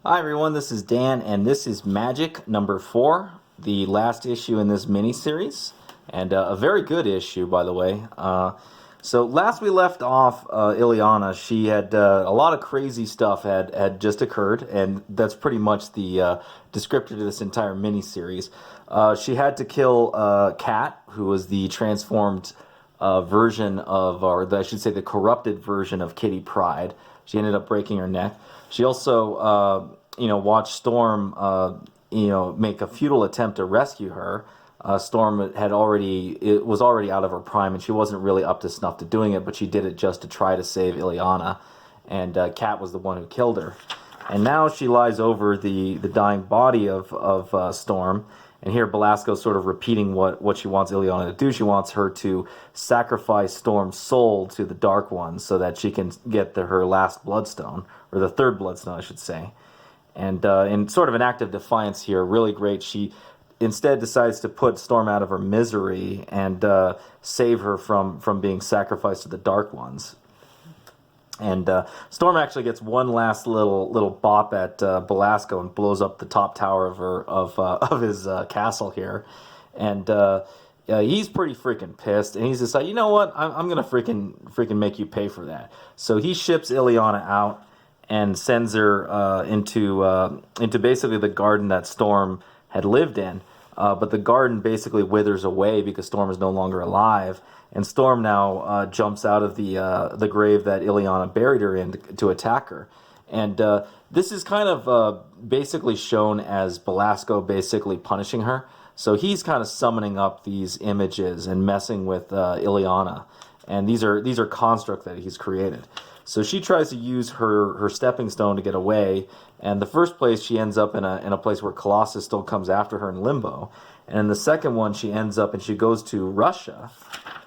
Hi everyone, this is Dan, and this is Magik number 4, the last issue in this mini-series, and a very good issue, by the way. So last we left off, Illyana, she had a lot of crazy stuff had just occurred, and that's pretty much the descriptor to this entire mini-series. She had to kill Kat, who was the transformed version of, I should say, the corrupted version of Kitty Pryde. She ended up breaking her neck. She also, watched Storm, make a futile attempt to rescue her. Storm was already out of her prime, and she wasn't really up to snuff to doing it, but she did it just to try to save Illyana, and Kat was the one who killed her. And now she lies over the dying body of Storm, and here Belasco's sort of repeating what she wants Illyana to do. She wants her to sacrifice Storm's soul to the Dark One so that she can get her last Bloodstone, or the third Bloodstone, I should say. And in sort of an act of defiance here, really great, she instead decides to put Storm out of her misery and save her from being sacrificed to the Dark Ones. And Storm actually gets one last little bop at Belasco and blows up the top tower of his castle here, and he's pretty freaking pissed. And he's just like, you know what, I'm gonna freaking make you pay for that. So he ships Illyana out and sends her into basically the garden that Storm had lived in. But the garden basically withers away because Storm is no longer alive. And Storm now jumps out of the grave that Illyana buried her in to attack her. And this is kind of basically shown as Belasco basically punishing her. So he's kind of summoning up these images and messing with Illyana. And these are constructs that he's created. So she tries to use her stepping stone to get away. And the first place, she ends up in a place where Colossus still comes after her in Limbo. And in the second one, she ends up and she goes to Russia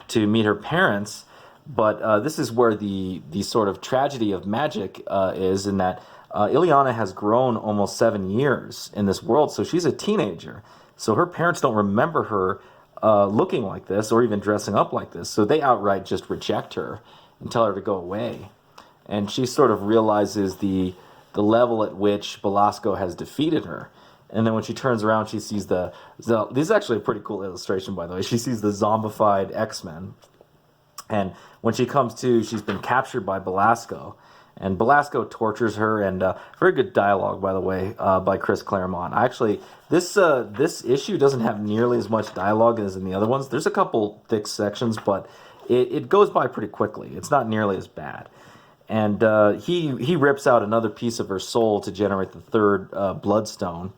to meet her parents, but this is where the sort of tragedy of Magik is, in that Illyana has grown almost 7 years in this world, so she's a teenager. So her parents don't remember her looking like this or even dressing up like this, so they outright just reject her and tell her to go away. And she sort of realizes the level at which Belasco has defeated her. And then when she turns around, she sees this is actually a pretty cool illustration, by the way. She sees the zombified X-Men. And when she comes to, she's been captured by Belasco. And Belasco tortures her, and very good dialogue, by the way, by Chris Claremont. Actually, this issue doesn't have nearly as much dialogue as in the other ones. There's a couple thick sections, but it goes by pretty quickly. It's not nearly as bad. And he rips out another piece of her soul to generate the third Bloodstone.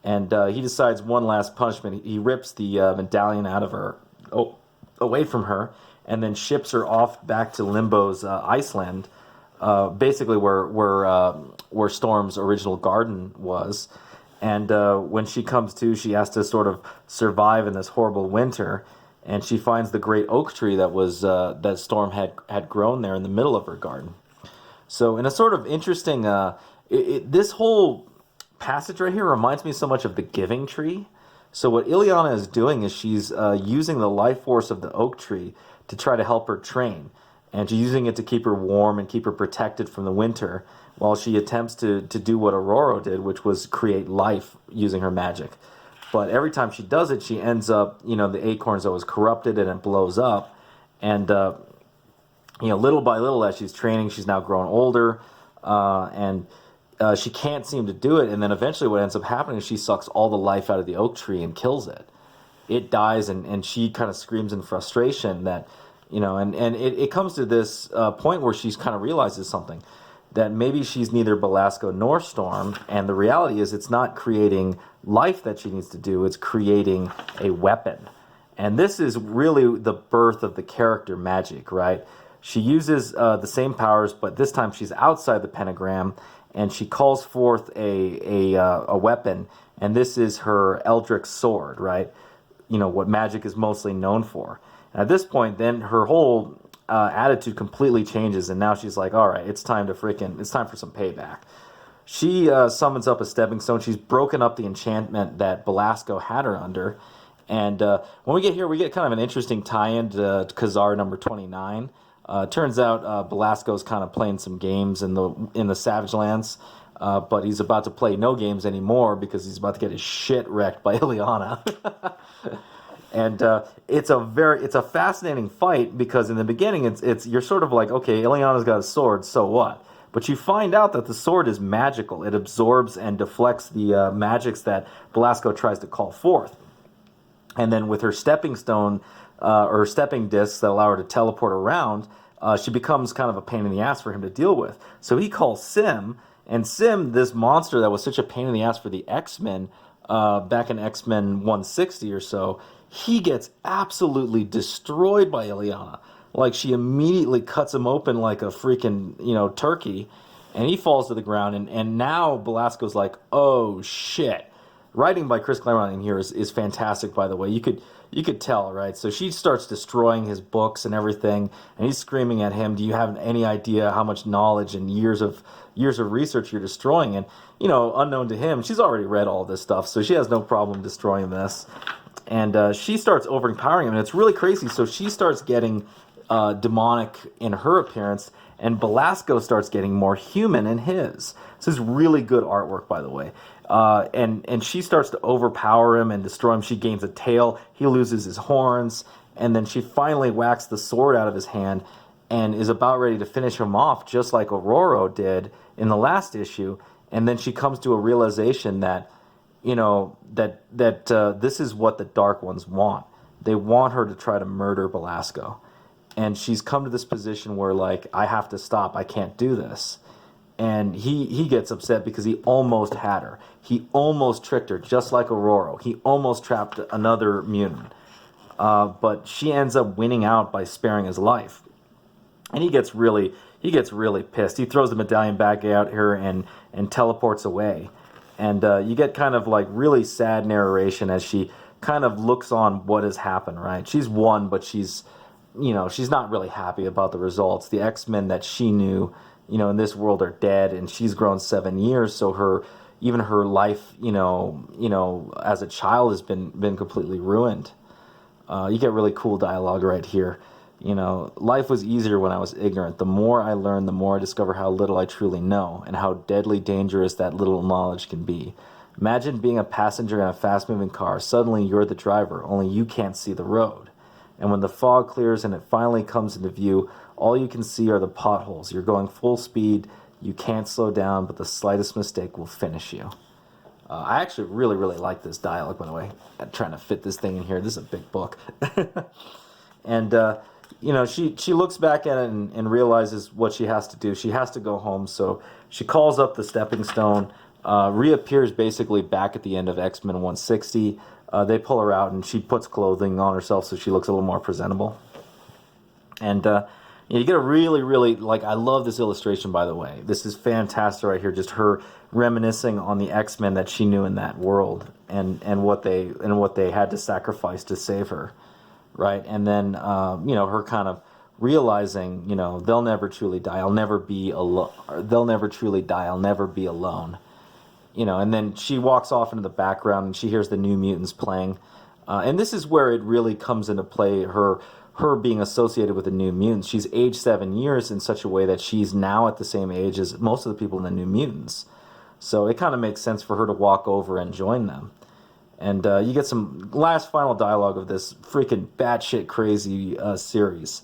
And he decides one last punishment. He rips the medallion out of her, away from her, and then ships her off back to Limbo's Iceland, basically where Storm's original garden was. And when she comes to, she has to sort of survive in this horrible winter. And she finds the great oak tree that Storm had grown there in the middle of her garden. So in a sort of interesting, this whole passage right here reminds me so much of the Giving Tree. So what Illyana is doing is she's using the life force of the oak tree to try to help her train. And she's using it to keep her warm and keep her protected from the winter, while she attempts to do what Aurora did, which was create life using her magic. But every time she does it, she ends up, the acorns always corrupted and it blows up. And, little by little, as she's training, she's now grown older, and she can't seem to do it. And then eventually what ends up happening is she sucks all the life out of the oak tree and kills it. It dies, and she kind of screams in frustration that, and it comes to this point where she kind of realizes something, that maybe she's neither Belasco nor Storm, and the reality is it's not creating life that she needs to do, it's creating a weapon. And this is really the birth of the character Magik, right? She uses the same powers, but this time she's outside the pentagram, and she calls forth a weapon, and this is her Eldritch sword, right? What Magik is mostly known for. And at this point, then her whole attitude completely changes, and now she's like, all right, it's time for some payback. She summons up a stepping stone. She's broken up the enchantment that Belasco had her under, and when we get here, we get kind of an interesting tie-in to Khazar number 29. Turns out Belasco's kind of playing some games in the Savage Lands. but he's about to play no games anymore because he's about to get his shit wrecked by Illyana. And it's a fascinating fight because in the beginning it's you're sort of like, okay, Illyana's got a sword, so what? But you find out that the sword is magical. It absorbs and deflects the magics that Belasco tries to call forth. And then with her stepping stone or her stepping discs that allow her to teleport around, she becomes kind of a pain in the ass for him to deal with. So he calls Sim, and Sim, this monster that was such a pain in the ass for the X-Men back in X-Men 160 or so, he gets absolutely destroyed by Illyana. Like, she immediately cuts him open like a freaking, turkey, and he falls to the ground, and now Belasco's like, oh, shit. Writing by Chris Claremont in here is fantastic, by the way. You could tell, right? So she starts destroying his books and everything, and he's screaming at him, do you have any idea how much knowledge and years of research you're destroying? And, unknown to him, she's already read all this stuff, so she has no problem destroying this. And she starts overpowering him, and it's really crazy. So she starts getting demonic in her appearance, and Belasco starts getting more human in his. This is really good artwork, by the way. And she starts to overpower him and destroy him. She gains a tail. He loses his horns. And then she finally whacks the sword out of his hand and is about ready to finish him off, just like Aurora did in the last issue. And then she comes to a realization that, this is what the Dark Ones want. They want her to try to murder Belasco. And she's come to this position where, like, I have to stop. I can't do this. And he gets upset because he almost had her. He almost tricked her, just like Aurora. He almost trapped another mutant. But she ends up winning out by sparing his life. And he gets really pissed. He throws the medallion back at her and teleports away. And you get kind of like really sad narration as she kind of looks on what has happened, right? She's won, but she's not really happy about the results. The X-Men that she knew, in this world are dead, and she's grown 7 years, so her life, as a child has been completely ruined. You get really cool dialogue right here. Life was easier when I was ignorant. The more I learn, the more I discover how little I truly know, and how deadly dangerous that little knowledge can be. Imagine being a passenger in a fast-moving car. Suddenly you're the driver, only you can't see the road. And when the fog clears and it finally comes into view, all you can see are the potholes. You're going full speed. You can't slow down, but the slightest mistake will finish you. I actually really, really like this dialogue, by the way. I'm trying to fit this thing in here. This is a big book. And, she looks back at it and realizes what she has to do. She has to go home, so she calls up the stepping stone, reappears basically back at the end of X-Men 160. They pull her out, and she puts clothing on herself so she looks a little more presentable. And you get a really, really, I love this illustration, by the way. This is fantastic right here, just her reminiscing on the X-Men that she knew in that world and what they had to sacrifice to save her, right? And then, her kind of realizing, they'll never truly die. I'll never be alone. They'll never truly die. I'll never be alone. And then she walks off into the background and she hears the New Mutants playing. And this is where it really comes into play, her being associated with the New Mutants. She's aged 7 years in such a way that she's now at the same age as most of the people in the New Mutants. So it kind of makes sense for her to walk over and join them. And you get some last final dialogue of this freaking batshit crazy series.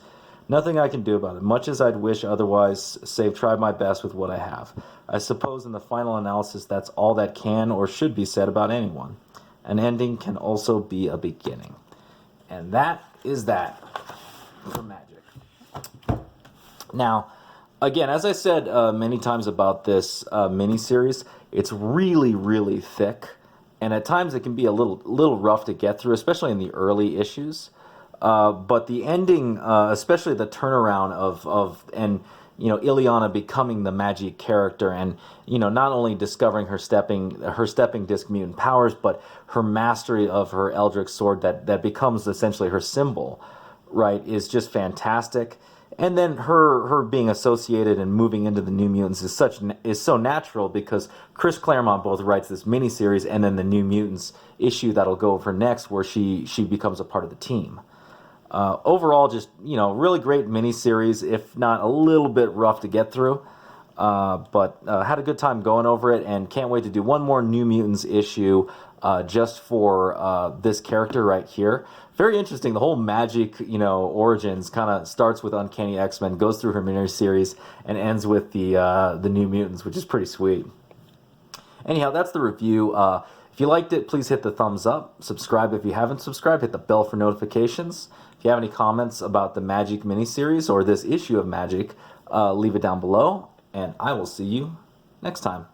Nothing I can do about it. Much as I'd wish otherwise, save tried my best with what I have. I suppose in the final analysis, that's all that can or should be said about anyone. An ending can also be a beginning. And that is that for Magik. Now, again, as I said many times about this miniseries, it's really, really thick. And at times it can be a little rough to get through, especially in the early issues. But the ending, especially the turnaround of Illyana becoming the Magik character, and not only discovering her stepping disc mutant powers, but her mastery of her Eldritch sword that becomes essentially her symbol, right, is just fantastic. And then her being associated and moving into the New Mutants is so natural because Chris Claremont both writes this miniseries and then the New Mutants issue that'll go over next, where she becomes a part of the team. Overall, just really great miniseries, if not a little bit rough to get through. but had a good time going over it, and can't wait to do one more New Mutants issue just for this character right here. Very interesting. The whole Magik, origins kind of starts with Uncanny X-Men, goes through her miniseries, and ends with the New Mutants, which is pretty sweet. Anyhow, that's the review. If you liked it, please hit the thumbs up. Subscribe if you haven't subscribed. Hit the bell for notifications. If you have any comments about the Magik miniseries or this issue of Magik, leave it down below, and I will see you next time.